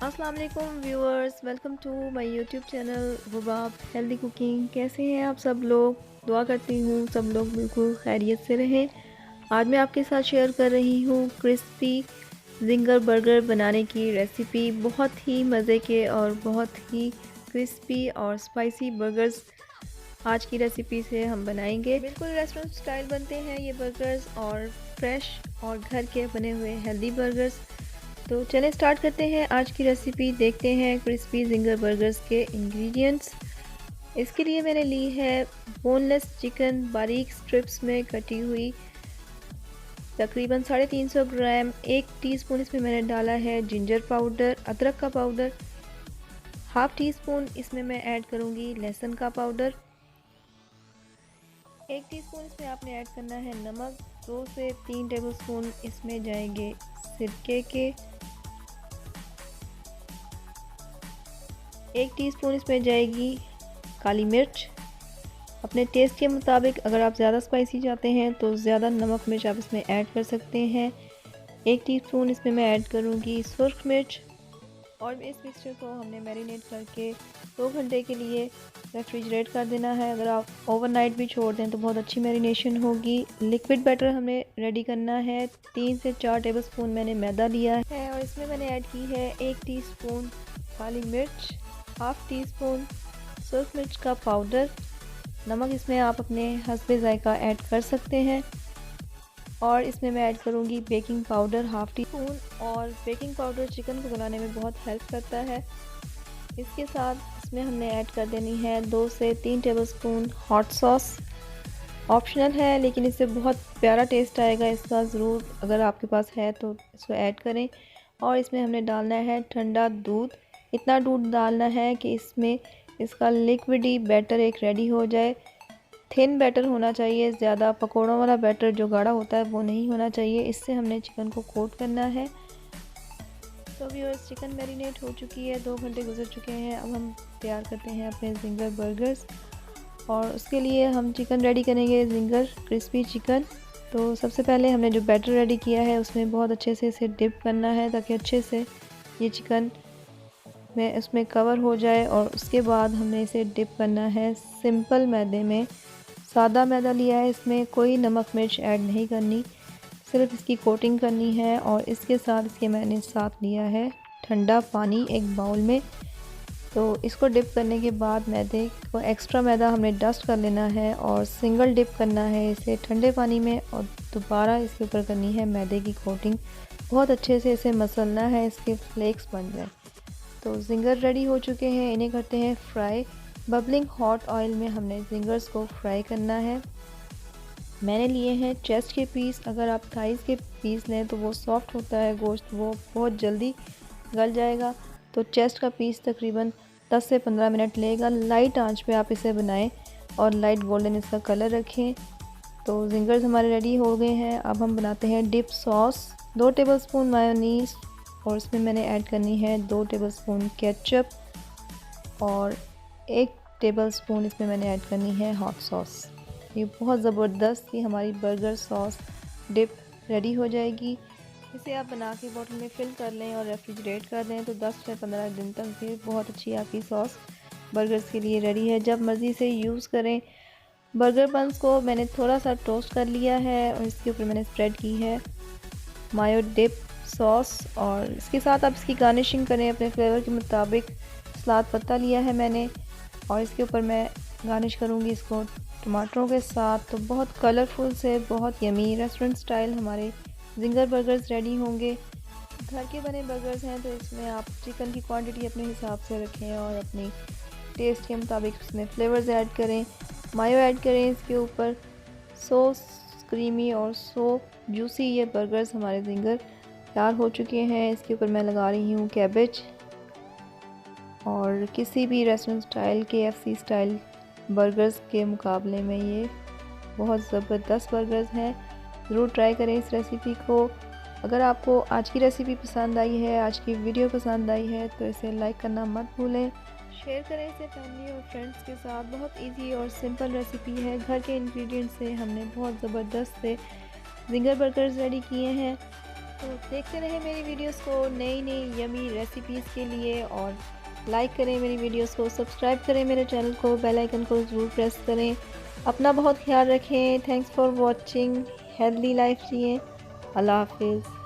अस्सलाम वालेकुम viewers, welcome to my YouTube channel Rubab healthy cooking. कैसे हैं आप सब लोग? दुआ करती हूँ सब लोग बिल्कुल खैरियत से रहें। आज मैं आपके साथ शेयर कर रही हूँ क्रिस्पी जिंगर बर्गर बनाने की रेसिपी। बहुत ही मज़े के और बहुत ही क्रिस्पी और स्पाइसी बर्गर्स आज की रेसिपी से हम बनाएंगे। बिल्कुल रेस्टोरेंट स्टाइल बनते हैं ये बर्गर्स, और फ्रेश और घर के बने हुए हेल्दी बर्गर्स। तो चलें स्टार्ट करते हैं आज की रेसिपी। देखते हैं क्रिस्पी जिंगर बर्गर्स के इंग्रेडिएंट्स। इसके लिए मैंने ली है बोनलेस चिकन, बारीक स्ट्रिप्स में कटी हुई, तकरीबन 350 ग्राम। 1 टीस्पून इसमें मैंने डाला है जिंजर पाउडर, अदरक का पाउडर। हाफ टी स्पून इसमें मैं ऐड करूँगी लहसुन का पाउडर। 1 टीस्पून इसमें आपने ऐड करना है नमक। 2 से 3 टेबलस्पून इसमें जाएंगे सिरके के। 1 टीस्पून इसमें जाएगी काली मिर्च। अपने टेस्ट के मुताबिक अगर आप ज़्यादा स्पाइसी चाहते हैं तो ज़्यादा नमक मिर्च आप इसमें ऐड कर सकते हैं। 1 टीस्पून इसमें मैं ऐड करूँगी सुर्ख मिर्च। और इस मिक्सचर को हमने मैरिनेट करके 2 घंटे के लिए रेफ्रिजरेट कर देना है। अगर आप ओवरनाइट भी छोड़ दें तो बहुत अच्छी मैरिनेशन होगी। लिक्विड बैटर हमने रेडी करना है। 3 से 4 टेबलस्पून मैंने मैदा लिया है और इसमें मैंने ऐड की है 1 टीस्पून काली मिर्च, हाफ टी स्पून सुर्ख मिर्च का पाउडर। नमक इसमें आप अपने हस्बे ज़ायका ऐड कर सकते हैं। और इसमें मैं ऐड करूँगी baking powder half tea spoon. और बेकिंग पाउडर चिकन को बनाने में बहुत हेल्प करता है। इसके साथ इसमें हमने ऐड कर देनी है 2 से 3 टेबलस्पून हॉट सॉस। ऑप्शनल है लेकिन इससे बहुत प्यारा टेस्ट आएगा इसका। ज़रूर अगर आपके पास है तो इसको ऐड करें। और इसमें हमने डालना है ठंडा दूध। इतना दूध डालना है कि इसमें इसका लिक्विडी बैटर एक रेडी हो जाए। थिन बैटर होना चाहिए, ज़्यादा पकौड़ों वाला बैटर जो गाढ़ा होता है वो नहीं होना चाहिए। इससे हमने चिकन को कोट करना है। तो व्यूअर्स, चिकन मैरिनेट हो चुकी है, 2 घंटे गुजर चुके हैं। अब हम तैयार करते हैं अपने जिंगर बर्गर्स। और उसके लिए हम चिकन रेडी करेंगे, जिंगर क्रिस्पी चिकन। तो सबसे पहले हमने जो बैटर रेडी किया है उसमें बहुत अच्छे से इसे डिप करना है ताकि अच्छे से ये चिकन में उसमें कवर हो जाए। और उसके बाद हमने इसे डिप करना है सिंपल मैदे में। सादा मैदा लिया है, इसमें कोई नमक मिर्च ऐड नहीं करनी, सिर्फ इसकी कोटिंग करनी है। और इसके साथ इसके मैंने साथ लिया है ठंडा पानी एक बाउल में। तो इसको डिप करने के बाद मैदे को, एक्स्ट्रा मैदा हमने डस्ट कर लेना है और सिंगल डिप करना है इसे ठंडे पानी में। और दोबारा इसके ऊपर करनी है मैदे की कोटिंग। बहुत अच्छे से इसे मसलना है, इसके फ्लेक्स बन जाए। तो जिंगर रेडी हो चुके हैं, इन्हें करते हैं फ्राई। बबलिंग हॉट ऑयल में हमने जिंगर्स को फ्राई करना है। मैंने लिए हैं चेस्ट के पीस। अगर आप थाइस के पीस लें तो वो सॉफ्ट होता है गोश्त, वो बहुत जल्दी गल जाएगा। तो चेस्ट का पीस तकरीबन 10 से 15 मिनट लेगा। लाइट आंच पे आप इसे बनाएं और लाइट गोल्डन इसका कलर रखें। तो जिंगर्स हमारे रेडी हो गए हैं। अब हम बनाते हैं डिप सॉस। 2 टेबलस्पून मायोनीज़ और इसमें मैंने ऐड करनी है 2 टेबलस्पून केचप। और 1 टेबलस्पून इसमें मैंने ऐड करनी है हॉट सॉस। ये बहुत ज़बरदस्त ही हमारी बर्गर सॉस डिप रेडी हो जाएगी। इसे आप बना के बोतल में फ़िल कर लें और रेफ्रिजरेट कर दें तो 10 से 15 दिन तक ये बहुत अच्छी आपकी सॉस बर्गर्स के लिए रेडी है। जब मर्ज़ी से यूज़ करें। बर्गर बंस को मैंने थोड़ा सा टोस्ट कर लिया है और इसके ऊपर मैंने स्प्रेड की है मायो डिप सॉस। और इसके साथ आप इसकी गार्निशिंग करें अपने फ्लेवर के मुताबिक। सलाद पत्ता लिया है मैंने और इसके ऊपर मैं गार्निश करूँगी इसको टमाटरों के साथ। तो बहुत कलरफुल से, बहुत यमी रेस्टोरेंट स्टाइल हमारे जिंगर बर्गर्स रेडी होंगे। घर के बने बर्गर्स हैं तो इसमें आप चिकन की क्वांटिटी अपने हिसाब से रखें और अपनी टेस्ट के मुताबिक इसमें फ्लेवर्स ऐड करें, मायो ऐड करें इसके ऊपर। सो क्रीमी और सो जूसी ये बर्गर्स हमारे जिंगर तैयार हो चुके हैं। इसके ऊपर मैं लगा रही हूँ कैबेज। और किसी भी restaurant style, KFC style burgers के मुकाबले में ये बहुत ज़बरदस्त बर्गर्स हैं। ज़रूर ट्राई करें इस रेसिपी को। अगर आपको आज की रेसिपी पसंद आई है, आज की वीडियो पसंद आई है तो इसे लाइक करना मत भूलें। शेयर करें इसे फैमिली और फ्रेंड्स के साथ। बहुत इजी और सिंपल रेसिपी है। घर के इंग्रेडिएंट्स से हमने बहुत ज़बरदस्त से जिंगर बर्गर्स रेडी किए हैं। तो देखते रहें मेरी वीडियोस को नई नई यमी रेसिपीज़ के लिए, और लाइक करें मेरी वीडियोस को, सब्सक्राइब करें मेरे चैनल को, बेल आइकन को ज़रूर प्रेस करें। अपना बहुत ख्याल रखें। Thanks for watching. Healthy life जिएं। अल्लाह हाफिज़।